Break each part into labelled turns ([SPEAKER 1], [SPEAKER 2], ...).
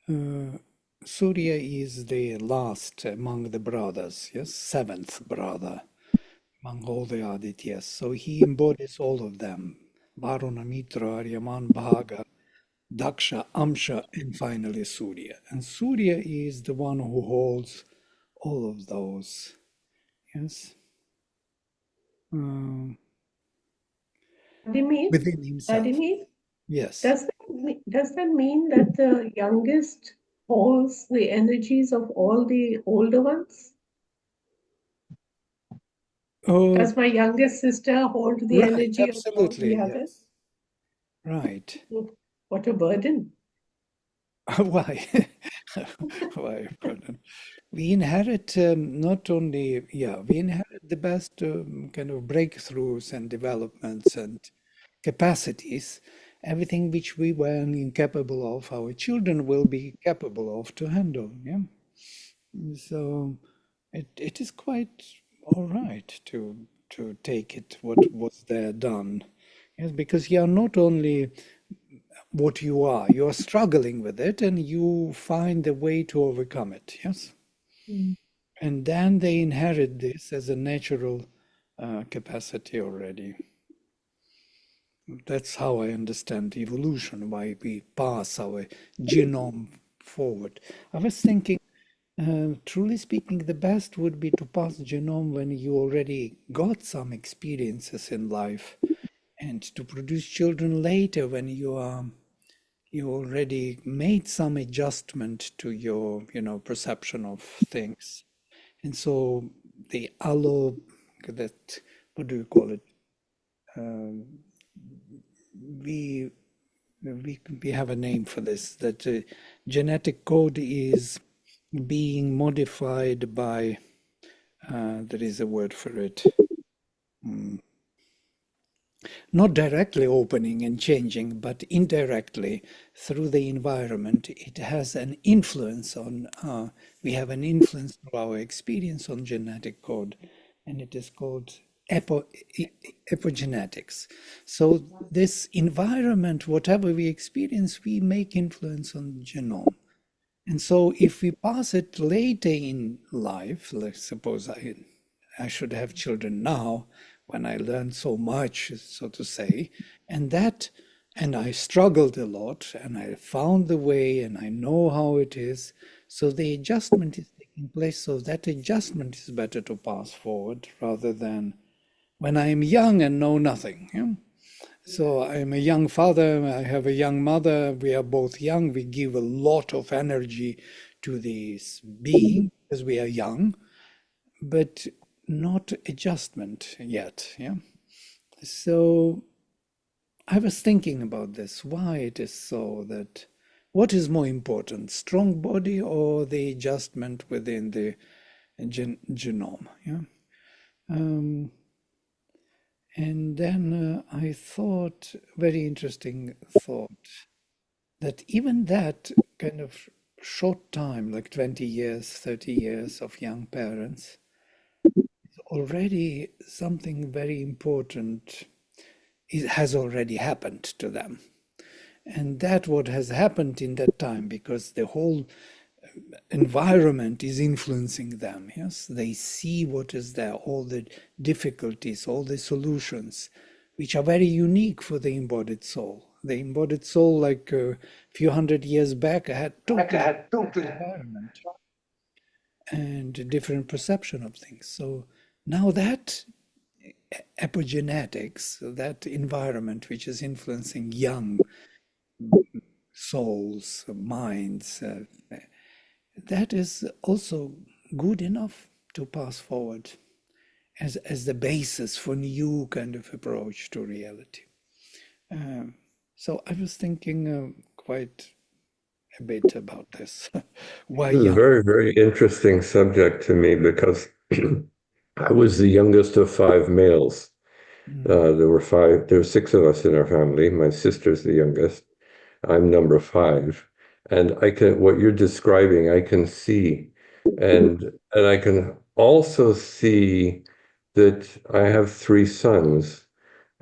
[SPEAKER 1] Uh, Surya is the last among the brothers, yes, seventh brother among all the Adityas. So he embodies all of them. Varuna, Mitra, Aryaman, Bhaga, Daksha, Amsha, and finally Surya. And Surya is the one who holds all of those, yes, um,
[SPEAKER 2] Adimi,
[SPEAKER 1] within himself.
[SPEAKER 2] Adimi,
[SPEAKER 1] Yes.
[SPEAKER 2] does that mean that the youngest holds the energies of all the older ones?
[SPEAKER 1] Oh,
[SPEAKER 2] Does my youngest sister hold the
[SPEAKER 1] right,
[SPEAKER 2] energy of all the
[SPEAKER 1] absolutely,
[SPEAKER 2] others?
[SPEAKER 1] yes. Right.
[SPEAKER 2] What a burden.
[SPEAKER 1] Why? Why, pardon? We inherit not only, yeah, we inherit the best kind of breakthroughs and developments and capacities. Everything which we were incapable of, our children will be capable of to handle. Yeah. So it is quite all right to take it what was there done. Yes, because you are not only what you are struggling with it and you find a way to overcome it. Yes.
[SPEAKER 2] Mm.
[SPEAKER 1] And then they inherit this as a natural capacity already. That's how I understand evolution, why we pass our genome forward. I was thinking, truly speaking, the best would be to pass genome when you already got some experiences in life, and to produce children later when you already made some adjustment to your, perception of things. And so the allo, that, what do you call it? Um, we we have a name for this, that genetic code is being modified by, there is a word for it, mm, not directly opening and changing, but indirectly through the environment. It has an influence on, we have an influence through our experience on genetic code, and it is called epigenetics. So this environment, whatever we experience, we make influence on genome. And so if we pass it later in life, let's suppose I should have children now when I learned so much, so to say, and that, and I struggled a lot and I found the way and I know how it is. So the adjustment is taking place. So that adjustment is better to pass forward rather than when I am young and know nothing. Yeah? So I'm a young father, I have a young mother, we are both young, we give a lot of energy to this being because we are young, but not adjustment yet. Yeah. So I was thinking about this, why it is so that what is more important, strong body or the adjustment within the genome? Yeah. Um, and then I thought, very interesting thought, that even that kind of short time, like 20 years, 30 years of young parents, already something very important has already happened to them. And that what has happened in that time, because the whole environment is influencing them. Yes, they see what is there, all the difficulties, all the solutions, which are very unique for the embodied soul. The embodied soul, like a few hundred years back, had totally different environment and a different perception of things. So now that epigenetics, that environment which is influencing young souls, minds, that is also good enough to pass forward as the basis for new kind of approach to reality. Um, so I was thinking quite a bit about this. Why
[SPEAKER 3] This is a
[SPEAKER 1] young?
[SPEAKER 3] very, very interesting subject to me because I was the youngest of five males.
[SPEAKER 1] Mm,
[SPEAKER 3] There were six of us in our family. My sister's the youngest. I'm number five. And what you're describing, I can see. And I can also see that I have three sons,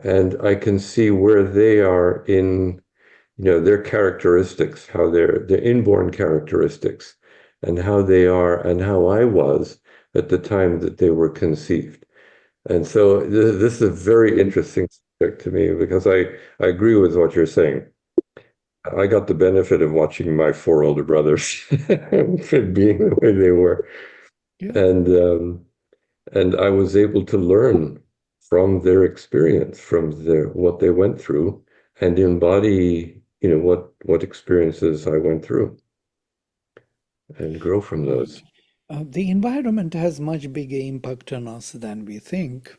[SPEAKER 3] and I can see where they are in their characteristics, how their inborn characteristics, and how they are, and how I was at the time that they were conceived. And so this is a very interesting subject to me because I agree with what you're saying. I got the benefit of watching my four older brothers being the way they were,
[SPEAKER 1] Yeah.
[SPEAKER 3] and I was able to learn from their experience, from what they went through, and embody, what experiences I went through, and grow from
[SPEAKER 1] Right.
[SPEAKER 3] those.
[SPEAKER 1] The environment has much bigger impact on us than we think,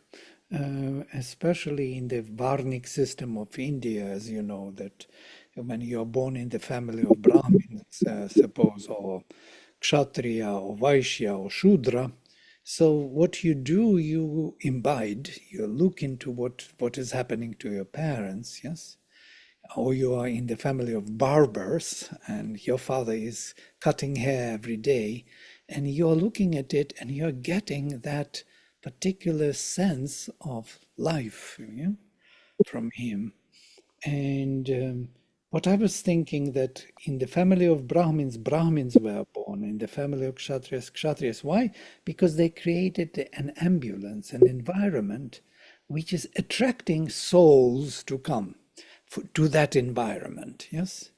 [SPEAKER 1] especially in the Varnik system of India, as you know, that when you're born in the family of Brahmins, suppose, or Kshatriya, or Vaishya, or Shudra, so what you do, you imbibe, you look into what is happening to your parents, yes? Or you are in the family of barbers and your father is cutting hair every day, and you're looking at it and you're getting that particular sense of life, from him. And what I was thinking, that in the family of Brahmins, Brahmins were born; in the family of Kshatriyas, Kshatriyas. Why? Because they created an ambulance, an environment which is attracting souls to come to that environment. Yes,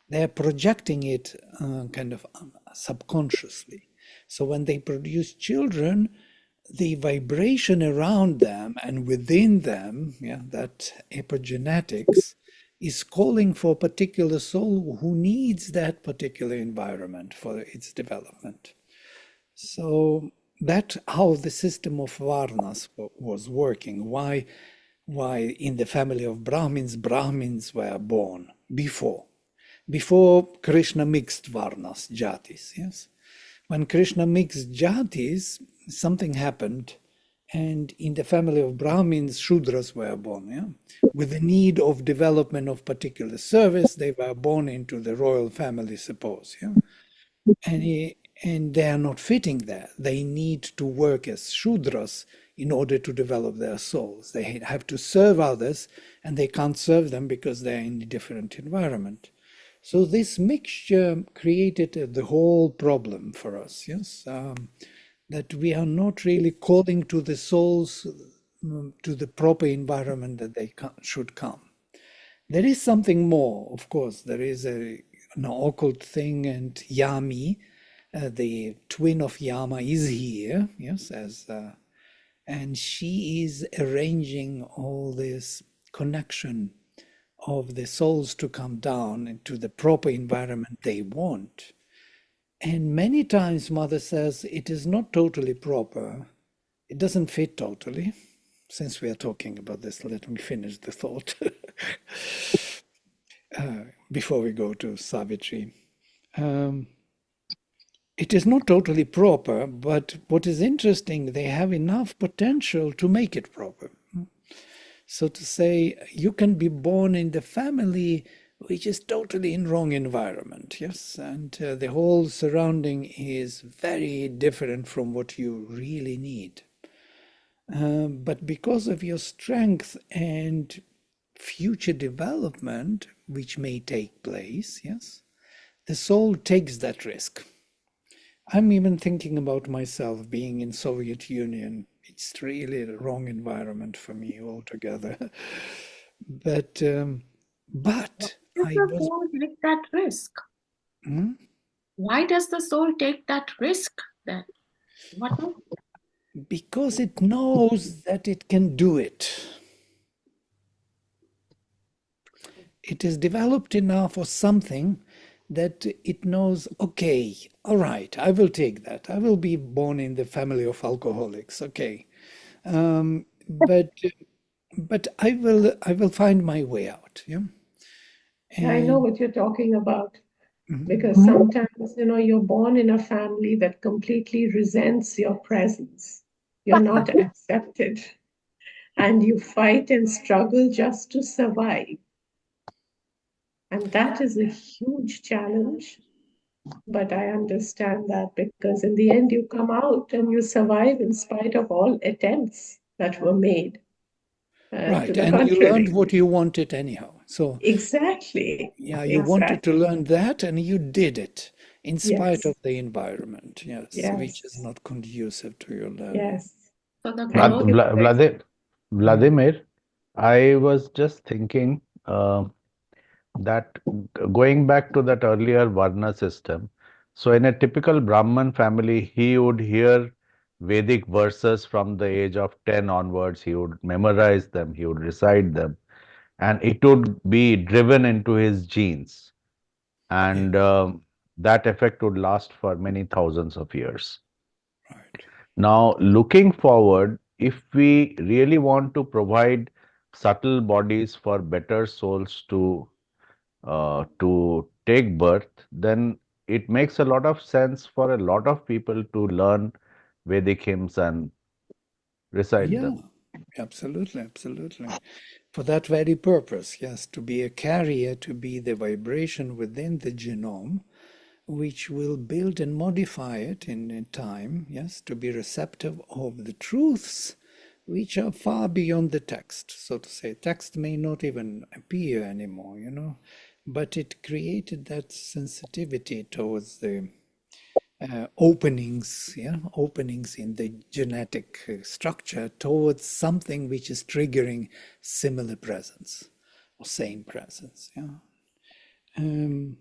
[SPEAKER 1] they're projecting it kind of subconsciously. So when they produce children, the vibration around them and within them, yeah, that epigenetics is calling for a particular soul who needs that particular environment for its development. So that's how the system of Varnas was working. Why in the family of Brahmins, Brahmins were born before Krishna mixed Varnas, Jatis, yes? When Krishna mixed Jatis, something happened, and in the family of Brahmins, Shudras were born. Yeah? With the need of development of particular service, they were born into the royal family, suppose. Yeah? And they are not fitting there. They need to work as Shudras in order to develop their souls. They have to serve others, and they can't serve them because they're in a different environment. So this mixture created the whole problem for us, yes, that we are not really calling to the souls to the proper environment that they should come. There is something more, of course. There is an occult thing, and Yami, the twin of Yama, is here, yes, and she is arranging all this connection of the souls to come down into the proper environment they want. And many times, Mother says it is not totally proper. It doesn't fit totally. Since we are talking about this, let me finish the thought before we go to Savitri. Um, it is not totally proper, but what is interesting, they have enough potential to make it proper. So to say, you can be born in the family which is totally in wrong environment, yes, and the whole surrounding is very different from what you really need. But because of your strength and future development, which may take place, yes, the soul takes that risk. I'm even thinking about myself being in Soviet Union. It's really the wrong environment for me altogether. But
[SPEAKER 4] Does
[SPEAKER 1] I
[SPEAKER 4] the
[SPEAKER 1] was.
[SPEAKER 4] soul take that risk?
[SPEAKER 1] Hmm?
[SPEAKER 4] Why does the soul take that risk then? What is
[SPEAKER 1] Because it knows that it can do it. It is developed enough or something that it knows, okay, all right, I will take that. I will be born in the family of alcoholics, okay. But I will find my way out. Yeah.
[SPEAKER 2] I know
[SPEAKER 1] And
[SPEAKER 2] what you're talking about
[SPEAKER 1] mhm,
[SPEAKER 2] because sometimes, you're born in a family that completely resents your presence. You're not accepted, and you fight and struggle just to survive. And that is a huge challenge. But I understand that because in the end, you come out and you survive in spite of all attempts that were made to
[SPEAKER 1] right,
[SPEAKER 2] the
[SPEAKER 1] and you learned
[SPEAKER 2] contrary.
[SPEAKER 1] what you wanted anyhow. So
[SPEAKER 2] Exactly.
[SPEAKER 1] yeah, you wanted to
[SPEAKER 2] Exactly.
[SPEAKER 1] learn that and you did it in spite of
[SPEAKER 2] Yes.
[SPEAKER 1] the environment, yes, which is
[SPEAKER 2] Yes.
[SPEAKER 1] not conducive to your learning.
[SPEAKER 2] Yes.
[SPEAKER 4] So the
[SPEAKER 2] And
[SPEAKER 4] growth.
[SPEAKER 1] Mm.
[SPEAKER 5] Vladimir, I was just thinking that going back to that earlier Varna system, so in a typical Brahman family, he would hear Vedic verses from the age of 10 onwards. He would memorize them, he would recite them, and it would be driven into his genes.
[SPEAKER 1] Yeah,
[SPEAKER 5] And that effect would last for many thousands of years.
[SPEAKER 1] right.
[SPEAKER 5] Now, looking forward, if we really want to provide subtle bodies for better souls to take birth, then it makes a lot of sense for a lot of people to learn Vedic hymns and recite
[SPEAKER 1] Yeah,
[SPEAKER 5] them.
[SPEAKER 1] absolutely, absolutely. For that very purpose, yes, to be a carrier, to be the vibration within the genome, which will build and modify it in time, yes, to be receptive of the truths which are far beyond the text, so to say. Text may not even appear anymore, but it created that sensitivity towards the openings, yeah, openings in the genetic structure towards something which is triggering similar presence or same presence, yeah. Um,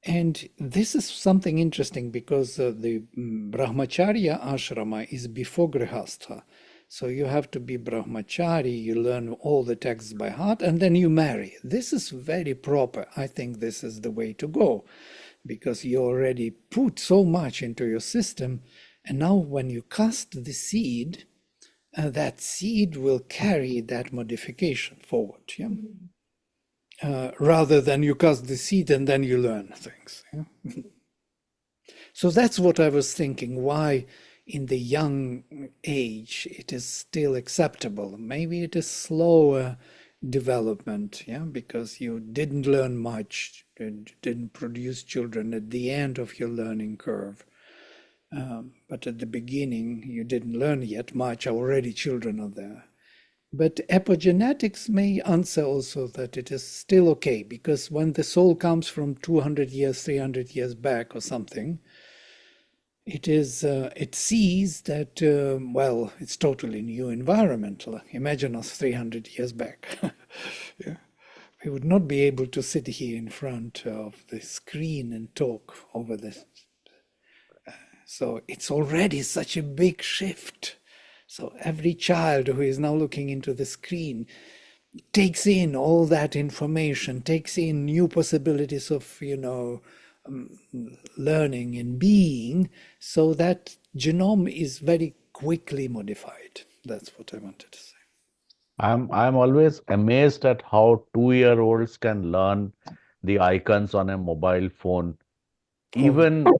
[SPEAKER 1] and this is something interesting because the Brahmacharya ashrama is before Grihastha. So you have to be Brahmachari, you learn all the texts by heart, and then you marry. This is very proper. I think this is the way to go because you already put so much into your system. And now when you cast the seed, that seed will carry that modification forward. Yeah? Rather than you cast the seed and then you learn things. Yeah? So that's what I was thinking. Why in the young age it is still acceptable? Maybe it is slower development, yeah, because you didn't learn much, didn't produce children at the end of your learning curve. But at the beginning, you didn't learn yet much, already children are there. But epigenetics may answer also that it is still okay, because when the soul comes from 200 years, 300 years back or something, it sees that, well, it's totally new environment. Imagine us 300 years back. Yeah. We would not be able to sit here in front of the screen and talk over this. So it's already such a big shift. So every child who is now looking into the screen takes in all that information, takes in new possibilities of, learning and being, so that genome is very quickly modified. That's what I wanted to say.
[SPEAKER 5] I'm always amazed at how 2-year-olds can learn the icons on a mobile phone,
[SPEAKER 1] Oh,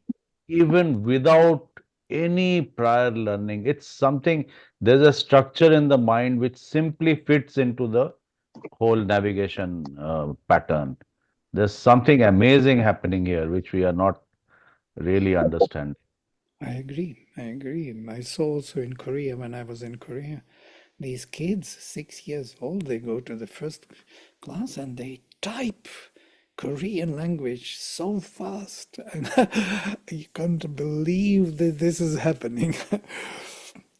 [SPEAKER 5] even without any prior learning. It's something, there's a structure in the mind which simply fits into the whole navigation pattern. There's something amazing happening here, which we are not really understanding.
[SPEAKER 1] I agree. I agree. I saw also in Korea, when I was in Korea, these kids, 6 years old, they go to the first class and they type Korean language so fast. And you can't believe that this is happening.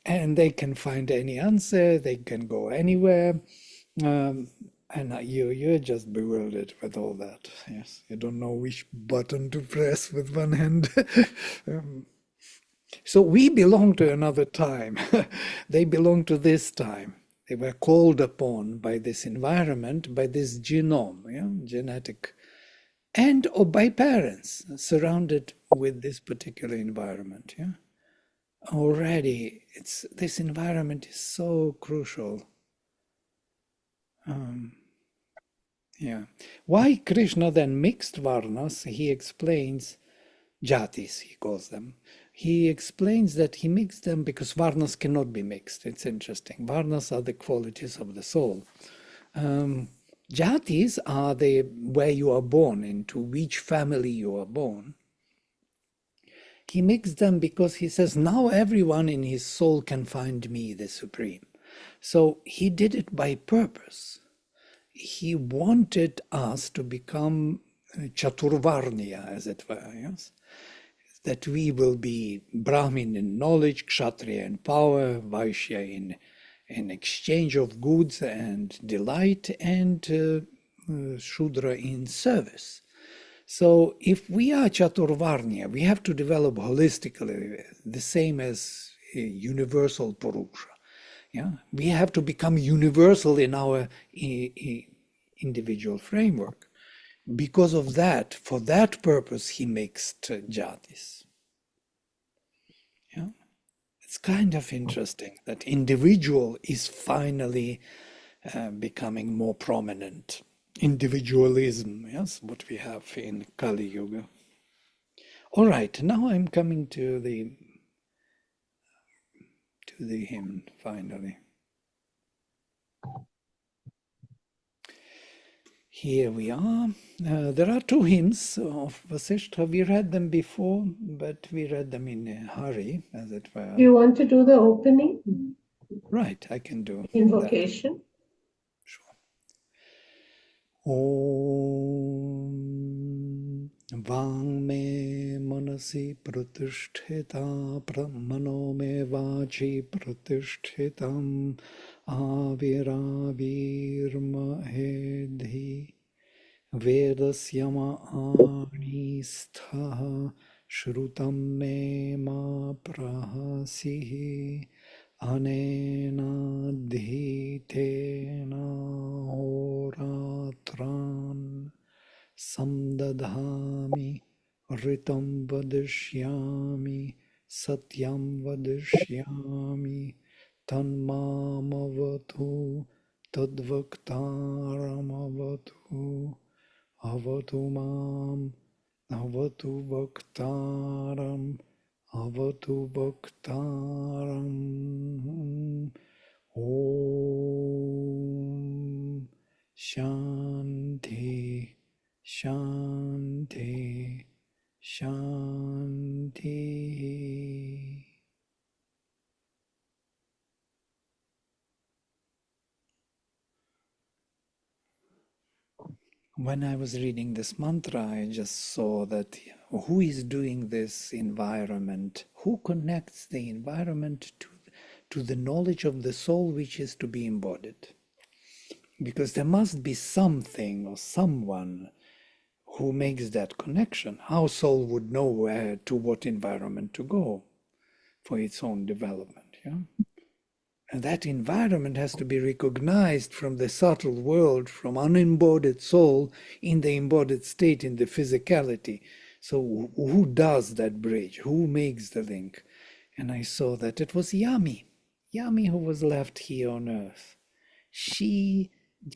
[SPEAKER 1] And they can find any answer, they can go anywhere. Um, and you're just bewildered with all that. Yes, you don't know which button to press with one hand. Um, so we belong to another time. They belong to this time. They were called upon by this environment, by this genome, yeah, genetic, and or by parents surrounded with this particular environment. Yeah, already it's this environment is so crucial. Yeah, why Krishna then mixed varnas? He explains jatis, he calls them. He explains that he mixed them because varnas cannot be mixed. It's interesting. Varnas are the qualities of the soul. Um, jatis are the where you are born, into which family you are born. He mixed them because he says now everyone in his soul can find me, the Supreme. So he did it by purpose. he wanted us to become Chaturvarnya, as it were, yes? That we will be Brahmin in knowledge, Kshatriya in power, Vaishya in exchange of goods and delight, and Shudra in service. So if we are Chaturvarnya, we have to develop holistically, the same as a universal Purusha. Yeah? We have to become universal in our individual framework. Because of that, for that purpose, he mixed jatis. Yeah? It's kind of interesting that individual is finally becoming more prominent. Individualism, yes, what we have in Kali Yuga. All right, now I'm coming to the hymn finally. Here we are. There are two hymns of Vasishtha. We read them before, but we read them in a hurry, as it were.
[SPEAKER 2] Do you want to do the opening?
[SPEAKER 1] Right, I can do
[SPEAKER 2] Invocation.
[SPEAKER 1] that. Sure. Om Vang me manasi pratisthita mano me vachi pratishtitam aviravirmahedhi Vedasyama anistha shrutam me ma prahasihi anena dhitena horatran samdadhami ritam vadishyami satyam vadishyami tanmamavatu tadvaktaramavatu avatu mam avatu vaktaram avatu vaktaram Om Shanti Shanti Shanti. When I was reading this mantra, I just saw that who is doing this environment, who connects the environment to the knowledge of the soul which is to be embodied. Because there must be something or someone who makes that connection. How soul would know where to what environment to go for its own development. Yeah? And that environment has to be recognized from the subtle world, from unembodied soul in the embodied state, in the physicality. So who does that bridge? Who makes the link? And I saw that it was Yami. Yami who was left here on earth. She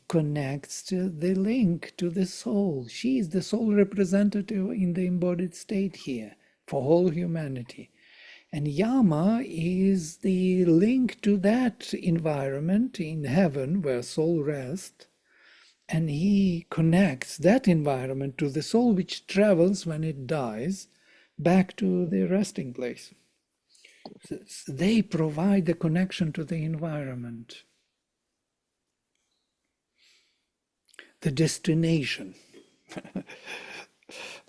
[SPEAKER 1] connects to the link to the soul. She is the soul representative in the embodied state here for whole humanity. And Yama is the link to that environment in heaven where soul rests. And he connects that environment to the soul which travels when it dies back to the resting place. So they provide the connection to the environment. The destination.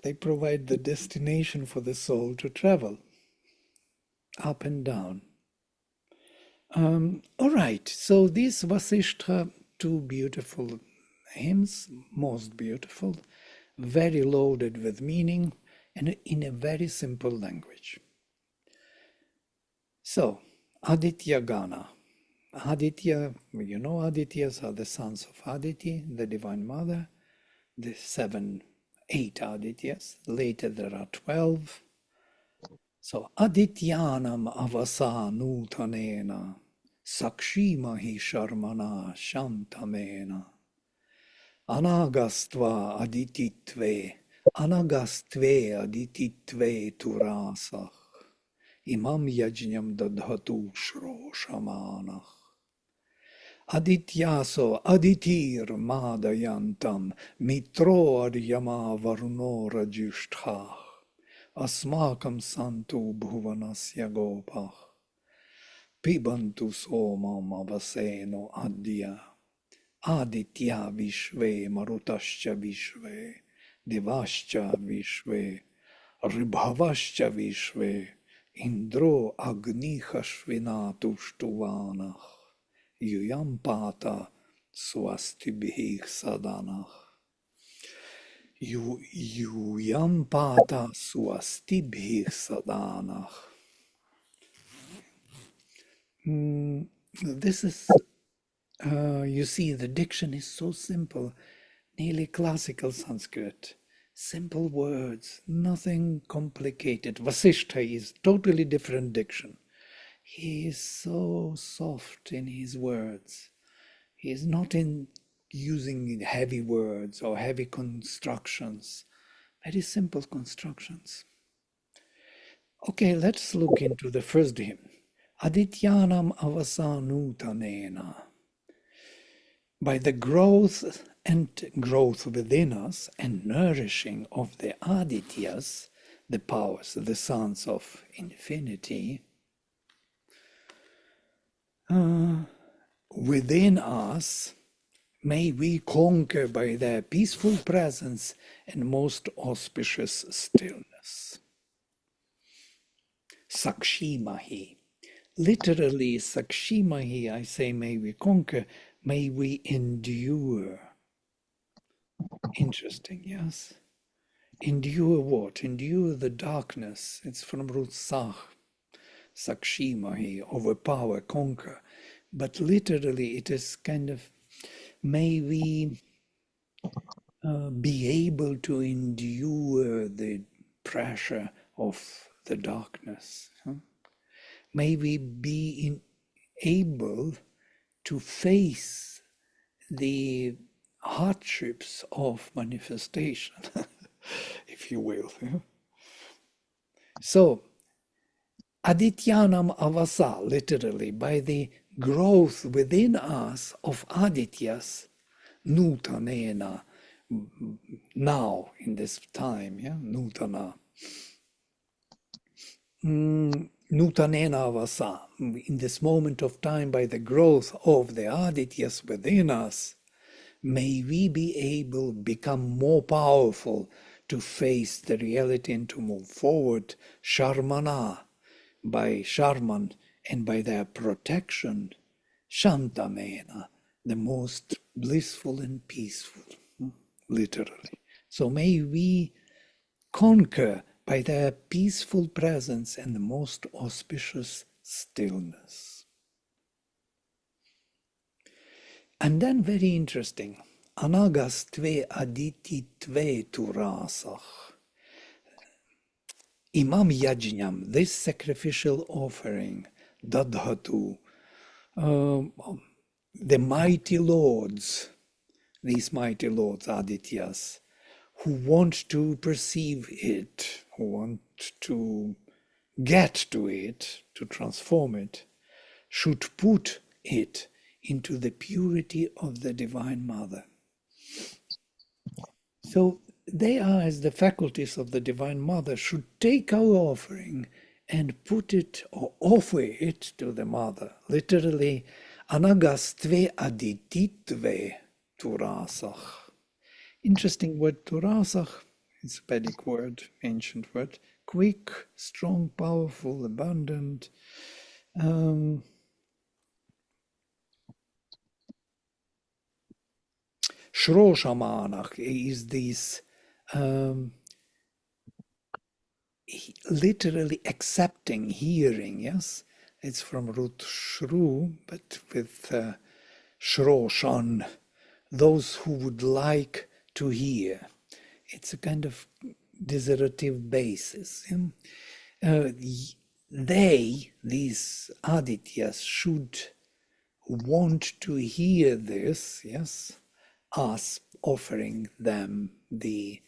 [SPEAKER 1] They provide the destination for the soul to travel. Up and down. All right, so these Vasishtha, two beautiful hymns, most beautiful, very loaded with meaning, and in a very simple language. So, Aditya Gana. Aditya, you know, Adityas are the sons of Aditi, the Divine Mother, the 8 Adityas. Later there are 12. So Adityanam avasa nutanena sakshimahi sharmana shantamena anagastva adititve turasach imam yajñam dadhatu shro shamanach Adityaso aditir madayantam mitro aryama varno rajishtha Asmakam santu bhuvanasya gopah pibantu somam avaseno adya Aditya Vishve Marutascha Vishve Devascha Vishve Ribhavascha Vishve Indro Agnichashvina Tushtuvanach Yuyampata Swastibhih Sadanach Yuyampata Swastibhih Sadanach. This is, you see, the diction is so simple, nearly classical Sanskrit. Simple words, nothing complicated. Vasishtha is totally different diction. He is so soft in his words. He is not in using heavy words or heavy constructions. Very simple constructions. Okay, let's look into the first hymn. Adityanam avasanutanena. By the growth within us and nourishing of the Adityas, the powers, the sons of infinity, within us, may we conquer by their peaceful presence and most auspicious stillness. Sakshimahi. Literally, Sakshimahi, I say, may we conquer, may we endure. Interesting, yes? Endure what? Endure the darkness. It's from root Sach. Sakshimahi, overpower, conquer. But literally, it is kind of, may we be able to endure the pressure of the darkness. May we be able to face the hardships of manifestation, if you will. So, Adityanam avasa, literally, by the growth within us of Adityas, nutanena, now, in this time, nutana. Nutanena avasa, in this moment of time, by the growth of the Adityas within us, may we be able to become more powerful to face the reality and to move forward, Sharmana, by Sharman and by their protection, Shantamena, the most blissful and peaceful, literally. So may we conquer by their peaceful presence and the most auspicious stillness. And then very interesting, Anagastve Aditi Tve Turasach. Imam Yajñam, this sacrificial offering, Dadhatu, the mighty lords, these mighty lords, Adityas, who want to perceive it, who want to get to it, to transform it, should put it into the purity of the Divine Mother. So they are, as the faculties of the Divine Mother, should take our offering and put it or offer it to the Mother. Literally, anagastve adititve turasach. Interesting word, turasach. It's a Vedic word, ancient word. Quick, strong, powerful, abundant. Shroshamanach is this literally accepting, hearing, yes? It's from root shru, but with shroshan, those who would like to hear. It's a kind of desiderative basis. They, these Adityas, should want to hear this, yes? Us offering them the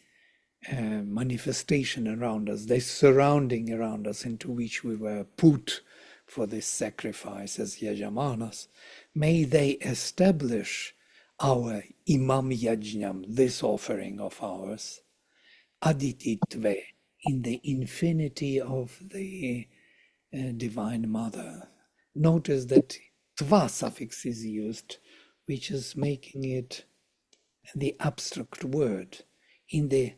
[SPEAKER 1] manifestation around us, the surrounding around us into which we were put for this sacrifice as Yajamanas. May they establish our Imam Yajñam, this offering of ours, Adititve, in the infinity of the Divine Mother. Notice that Tva suffix is used which is making it the abstract word in the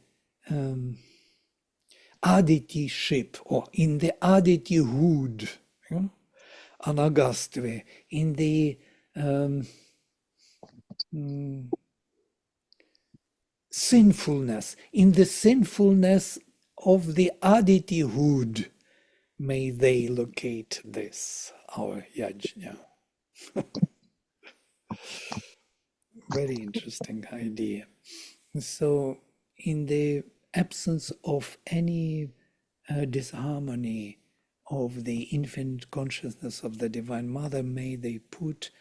[SPEAKER 1] Aditi ship or in the Aditi hood, Anagastva, in the sinfulness, in the sinfulness of the Aditi hood, may they locate this, our yajna. Very interesting idea. So, in the absence of any disharmony of the infinite consciousness of the Divine Mother, may they put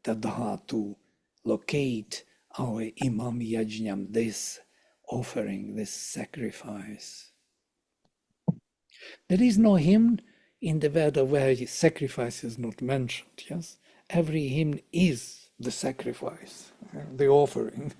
[SPEAKER 1] Tadha to locate our Imam Yajnam, this offering, this sacrifice. There is no hymn in the Veda where sacrifice is not mentioned, yes? Every hymn is the sacrifice, the offering.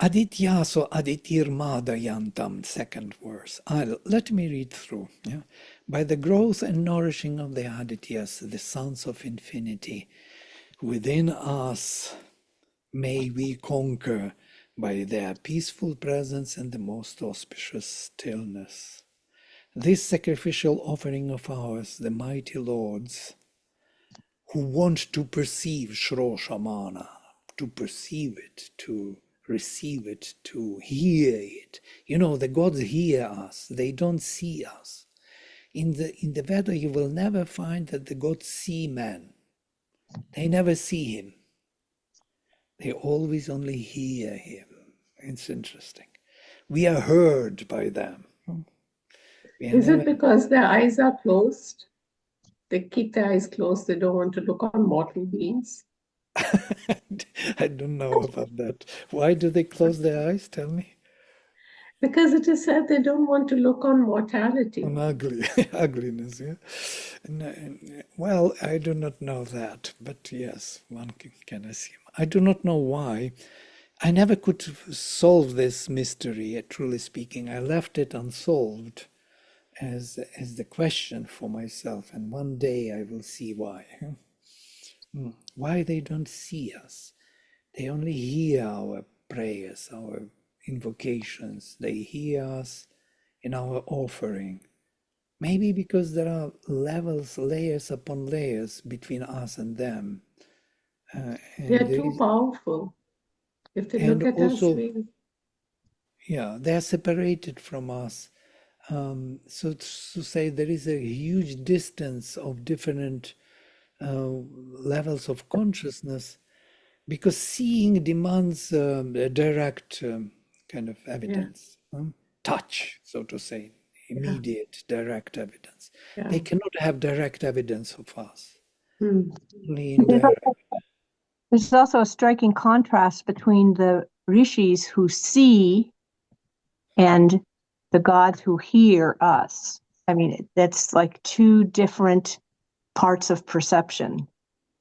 [SPEAKER 1] Adityas or Aditirmadayantam, second verse. Let me read through. Yeah? By the growth and nourishing of the Adityas, the sons of infinity, within us may we conquer by their peaceful presence and the most auspicious stillness. This sacrificial offering of ours, the mighty lords, who want to perceive Shro Shamana, to perceive it, to receive it, to hear it. You know, the gods hear us, they don't see us. In the Veda, you will never find that the gods see man. They never see him. They always only hear him. It's interesting. We are heard by them.
[SPEAKER 2] Is it because their eyes are closed? They keep their eyes closed. They don't want to look on mortal beings.
[SPEAKER 1] I don't know about that. Why do they close their eyes? Tell me.
[SPEAKER 2] Because it is said they don't want to look on mortality.
[SPEAKER 1] On ugliness, yeah. Well, I do not know that, but yes, one can assume. I do not know why. I never could solve this mystery, truly speaking. I left it unsolved as the question for myself, and one day I will see why. Why they don't see us. They only hear our prayers, our invocations. They hear us in our offering. Maybe because there are levels, layers upon layers between us and them.
[SPEAKER 2] They're too powerful. If they look at us,
[SPEAKER 1] yeah, they're separated from us. So to say, there is a huge distance of different levels of consciousness, because seeing demands a direct kind of evidence, touch, so to say, immediate direct evidence. They cannot have direct evidence of us. Only indirect.
[SPEAKER 6] There's also a striking contrast between the rishis who see and the gods who hear us. I mean, that's like two different parts of perception.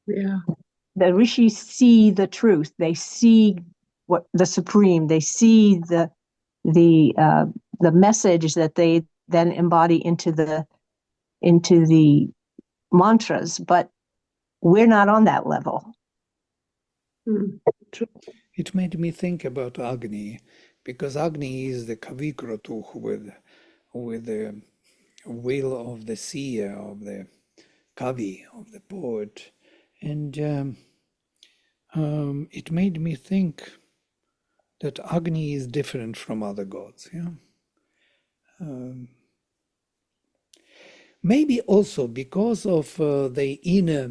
[SPEAKER 2] Yeah.
[SPEAKER 6] The rishis see the truth. They see what the supreme. They see the message that they then embody into the mantras. But we're not on that level.
[SPEAKER 1] It made me think about Agni, because Agni is the Kavikratu with the will of the seer, of the Kavi, of the poet. And it made me think that Agni is different from other gods. Maybe also because of the inner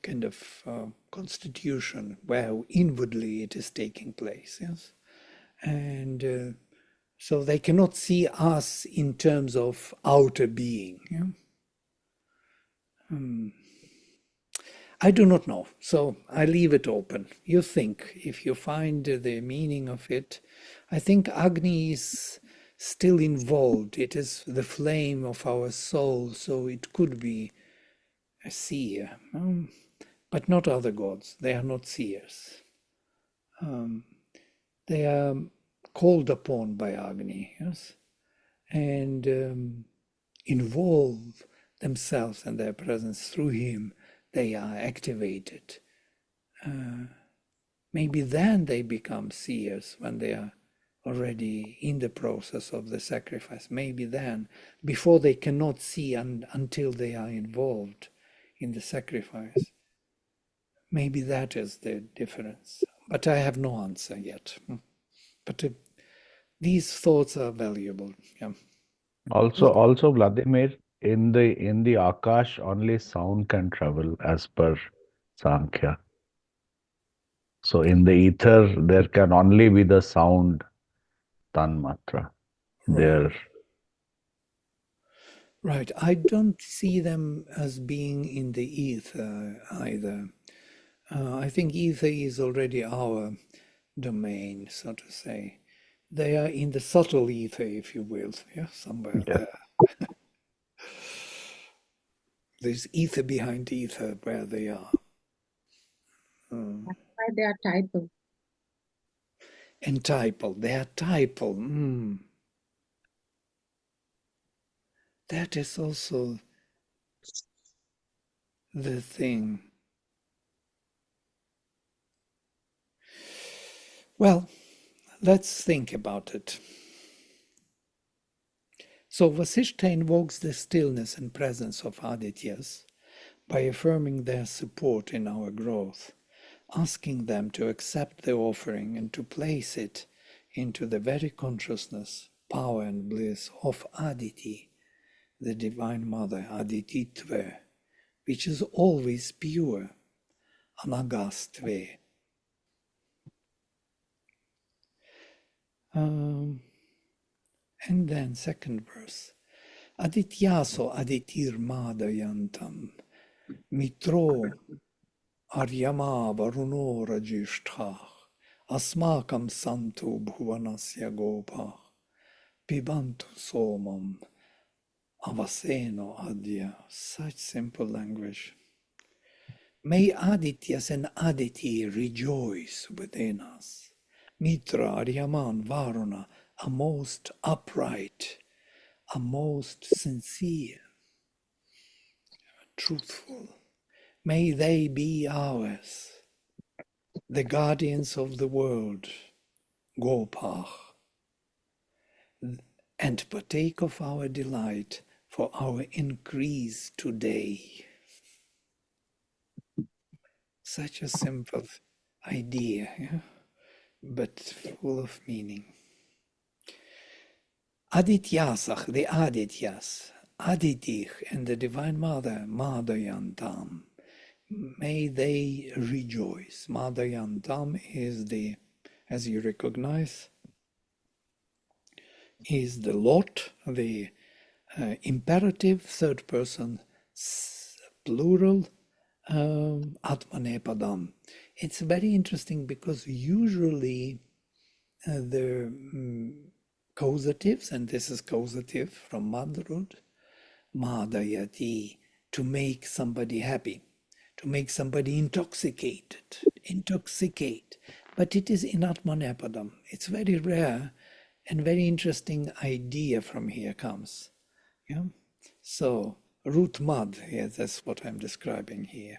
[SPEAKER 1] kind of constitution where inwardly it is taking place, yes? And so they cannot see us in terms of outer being. I do not know, so I leave it open. You think, if you find the meaning of it. I think Agni is still involved. It is the flame of our soul, so it could be a seer, but not other gods. They are not seers. They are called upon by Agni, yes, and involve themselves and their presence through him they are activated. Maybe then they become seers when they are already in the process of the sacrifice. Maybe then, before they cannot see until they are involved in the sacrifice. Maybe that is the difference. But I have no answer yet. But these thoughts are valuable. Yeah.
[SPEAKER 5] Also, Vladimir, in the Akash, only sound can travel as per Sankhya. So in the ether, there can only be the sound tanmatra. There,
[SPEAKER 1] Right. I don't see them as being in the ether either. I think ether is already our domain, so to say. They are in the subtle ether, if you will, yeah, somewhere
[SPEAKER 5] yeah.
[SPEAKER 1] there. There's ether behind ether where they are.
[SPEAKER 4] That's why they are typal.
[SPEAKER 1] And typal, they are typal. That is also the thing. Well, let's think about it. So Vasishta invokes the stillness and presence of Adityas by affirming their support in our growth, asking them to accept the offering and to place it into the very consciousness, power and bliss of Aditi, the Divine Mother, Adititve, which is always pure, Anagastve. And then second verse. Adityaso aditir madayantam mitro aryama varuno rajishtha asmakam santu bhuvanasya gopa pibantu somam avaseno adya. Such simple language. May Adityas and Aditi rejoice within us. Mitra, Aryaman, Varuna, a most upright, a most sincere, truthful. May they be ours, the guardians of the world, Gopah, and partake of our delight for our increase today. Such a simple idea, yeah? But full of meaning. Adityasach, the Adityas, Aditich and the Divine Mother, Madayantam, may they rejoice. Madayantam is the, as you recognize, is the lot, the imperative third person plural Atmanepadam. It's very interesting because usually the causatives, and this is causative from Madrud, Madayati, to make somebody happy, to make somebody intoxicated, intoxicate. But it is in Atmanepadam. It's very rare and very interesting idea from here comes. Yeah. So root mud, yeah, that's what I'm describing here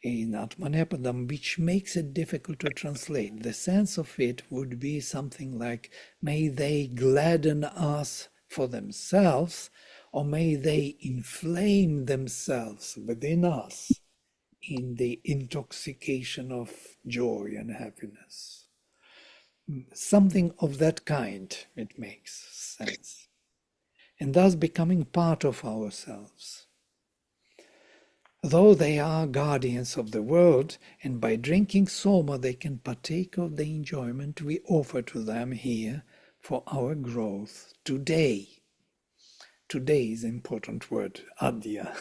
[SPEAKER 1] in Atmanepadam, which makes it difficult to translate. The sense of it would be something like, may they gladden us for themselves, or may they inflame themselves within us in the intoxication of joy and happiness. Something of that kind, it makes sense. And thus becoming part of ourselves. Though they are guardians of the world, and by drinking soma they can partake of the enjoyment we offer to them here for our growth today. Today is an important word, adya.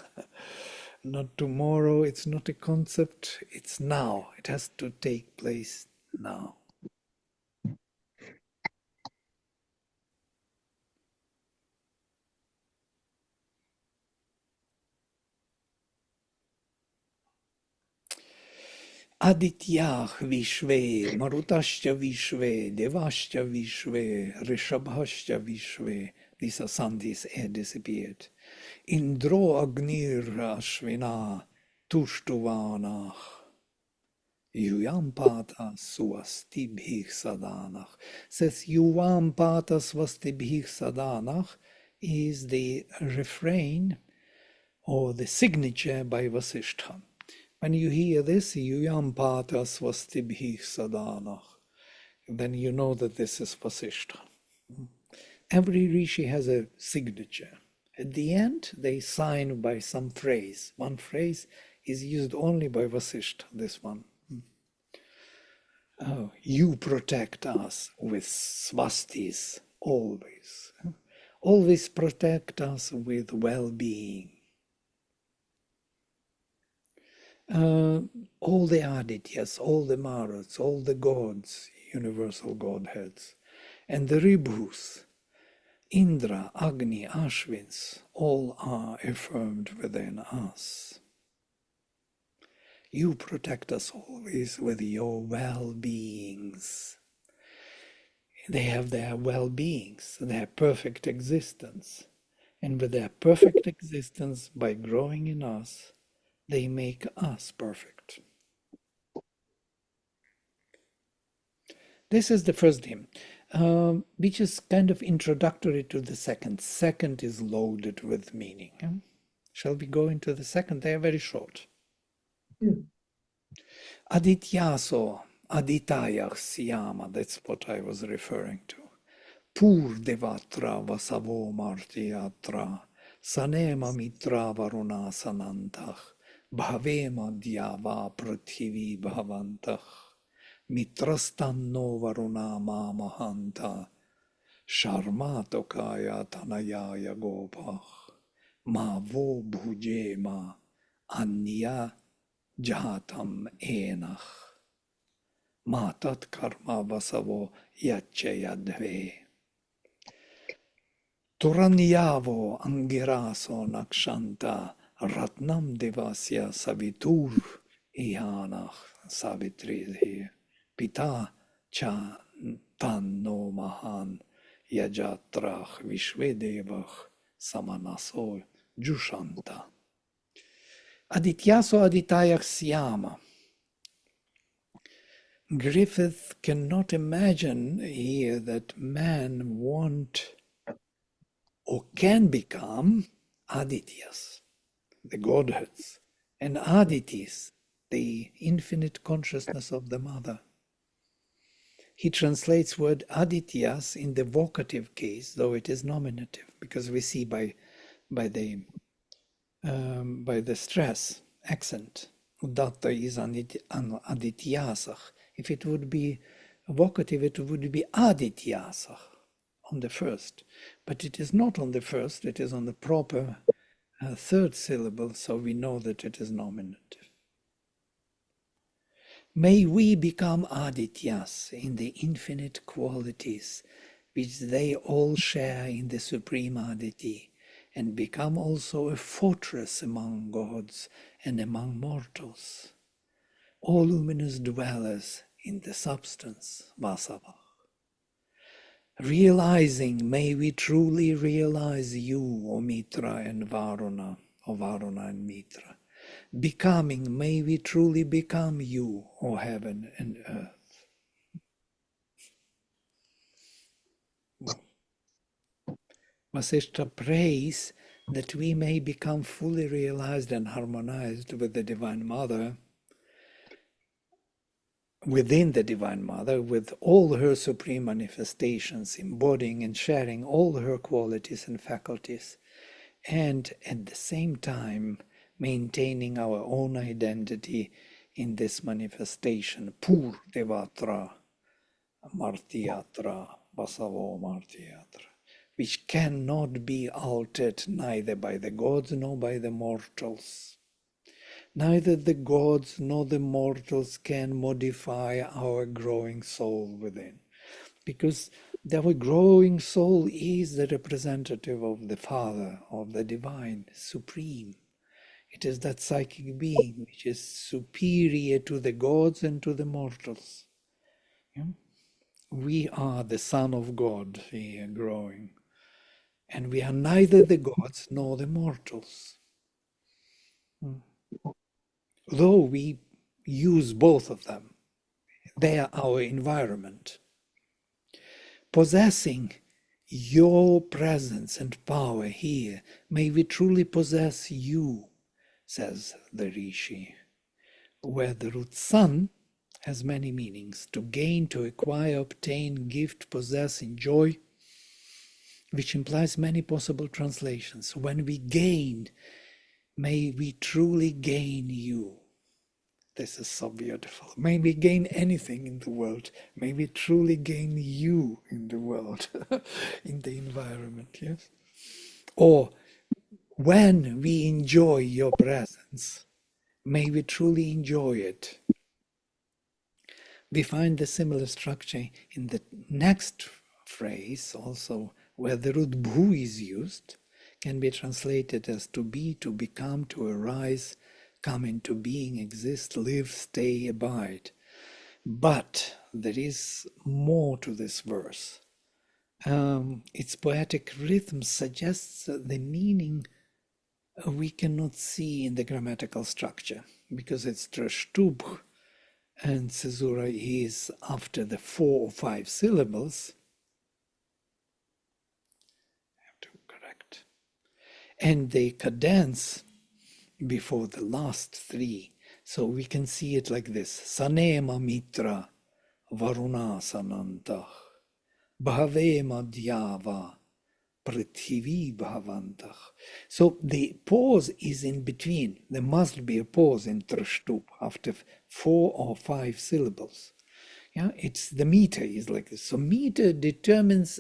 [SPEAKER 1] Not tomorrow, it's not a concept, it's now. It has to take place now. Adityah Vishve, Marutascha Vishve, Devascha Vishve, Rishabhascha Vishve. These are sandhis disappeared. Indro Agnir Ashvina, tushtuvanach, yuyam pata swastibhich sadanach. Says yuyam pata swastibhich sadanach is the refrain or the signature by Vasishtha. When you hear this, yuyam pata swastibhich sadanach, then you know that this is Vasishtha. Every rishi has a signature. At the end, they sign by some phrase. One phrase is used only by Vasishtha, this one. Oh, you protect us with swastis, always. Always protect us with well-being. All the Adityas, all the Maruts, all the gods, universal godheads, and the Ribhus, Indra, Agni, Ashvins, all are affirmed within us. You protect us always with your well-beings. They have their well-beings, their perfect existence. And with their perfect existence, by growing in us, they make us perfect. This is the first hymn, which is kind of introductory to the second. Second is loaded with meaning. Shall we go into the second? They are very short. Adityaso, Adityas yama, that's what I was referring to. Pur devatra vasavo martiyatra, sanema mitra varuna sanantach, bhavema dyava prithivi bhavantach, mitrastanno varuna mamahanta, sharmatokaya tanayaya gopach, ma vo bhujema anya jatam enach, matat karma vasavo yachayadve. Turanyavo angiraso nakshanta ratnam devasya savitur ihanach savitri here. Pita cha tanno mahan yajatrach vishvedevach samanaso jushanta. Adityaso Adityas yama. Griffith cannot imagine here that man want or can become Adityas, the Godheads, and Aditis, the infinite consciousness of the Mother. He translates word Adityas in the vocative case, though it is nominative, because we see by the stress accent, Udatta is an Adityasach. If it would be vocative, it would be Adityasach on the first, but it is not on the first, it is on the proper third syllable, so we know that it is nominative. May we become Adityas in the infinite qualities which they all share in the Supreme Aditi, and become also a fortress among gods and among mortals, all luminous dwellers in the substance, Vasava. Realizing, may we truly realize you, O Mitra and Varuna, O Varuna and Mitra. Becoming, may we truly become you, O heaven and earth. Vasishtha prays that we may become fully realized and harmonized with the Divine Mother, within the Divine Mother, with all her supreme manifestations, embodying and sharing all her qualities and faculties, and at the same time maintaining our own identity in this manifestation, Pur Devatra Martiyatra, Vasavo Martiyatra, which cannot be altered neither by the gods nor by the mortals. Neither the gods nor the mortals can modify our growing soul within, because our growing soul is the representative of the Father, of the Divine, Supreme. It is that psychic being which is superior to the gods and to the mortals. Yeah? We are the Son of God here growing, and we are neither the gods nor the mortals. though we use both of them. They are our environment. Possessing your presence and power here, may we truly possess you, says the Rishi, where the root sun has many meanings: to gain, to acquire, obtain, gift, possess, enjoy, which implies many possible translations. When we gain, may we truly gain you. This is so beautiful. May we gain anything in the world. May we truly gain you in the world, in the environment, yes? Or when we enjoy your presence, may we truly enjoy it. We find the similar structure in the next phrase also, where the root bhu is used, can be translated as to be, to become, to arise, come into being, exist, live, stay, abide. But there is more to this verse. Its poetic rhythm suggests the meaning we cannot see in the grammatical structure, because it's trashtub, and caesura is after the 4 or 5 syllables. I have to correct. And the cadence before the last 3. So we can see it like this: Sanema mitra varuna sanantah bhavema dhyava prithivi bhavantah. So the pause is in between. There must be a pause in trashtup after 4 or 5 syllables. Yeah, it's the meter is like this. So meter determines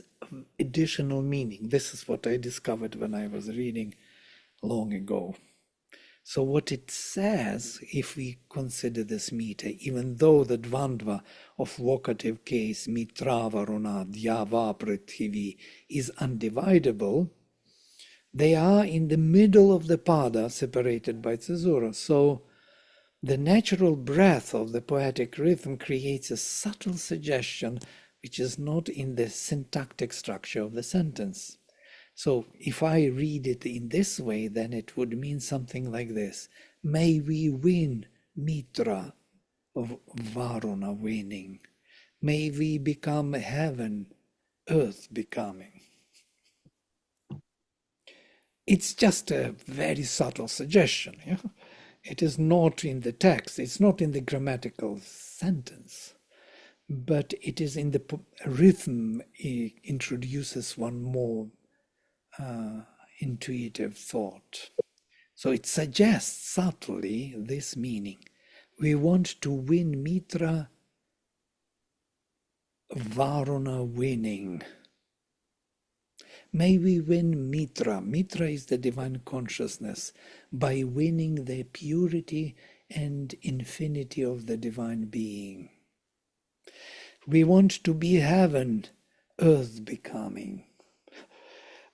[SPEAKER 1] additional meaning. This is what I discovered when I was reading long ago. So what it says, if we consider this meter, even though the dvandva of vocative case mitra varuna dhyava prithivi is undividable, they are in the middle of the pada, separated by caesura. So the natural breath of the poetic rhythm creates a subtle suggestion which is not in the syntactic structure of the sentence. So if I read it in this way, then it would mean something like this: may we win mitra of Varuna, winning. May we become heaven, earth becoming. It's just a very subtle suggestion. Yeah? It is not in the text, it's not in the grammatical sentence, but it is in the rhythm. It introduces one more intuitive thought. So it suggests subtly this meaning: we want to win mitra, Varuna winning. May we win mitra. Mitra is the divine consciousness, by winning the purity and infinity of the divine being. We want to be heaven, earth becoming.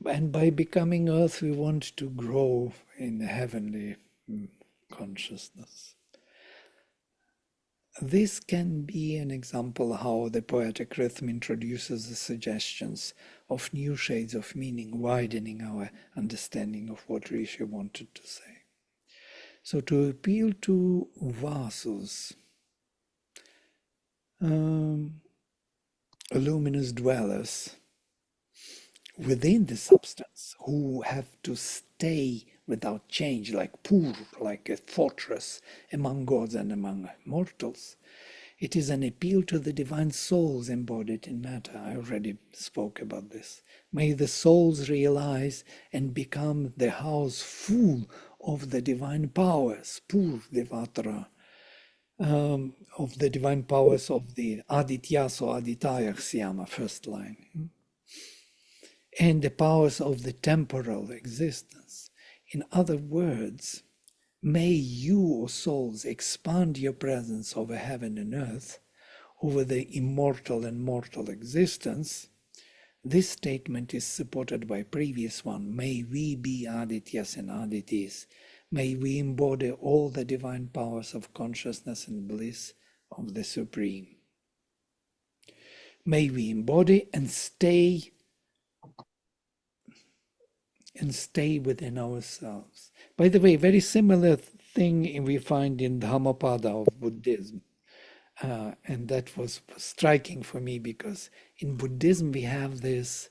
[SPEAKER 1] And by becoming earth, we want to grow in heavenly consciousness. This can be an example how the poetic rhythm introduces the suggestions of new shades of meaning, widening our understanding of what Rishi wanted to say. So to appeal to Vasus, luminous dwellers within the substance, who have to stay without change, like Pur, like a fortress among gods and among mortals. It is an appeal to the divine souls embodied in matter. I already spoke about this. May the souls realize and become the house full of the divine powers, Pur Devatra, of the divine powers of the Adityas or Adityas Yama, first line, and the powers of the temporal existence. In other words, may you, O souls, expand your presence over heaven and earth, over the immortal and mortal existence. This statement is supported by previous one: may we be Adityas and Aditis. May we embody all the divine powers of consciousness and bliss of the Supreme. May we embody and stay within ourselves. By the way, very similar thing we find in Dhammapada of Buddhism. And that was striking for me, because in Buddhism we have this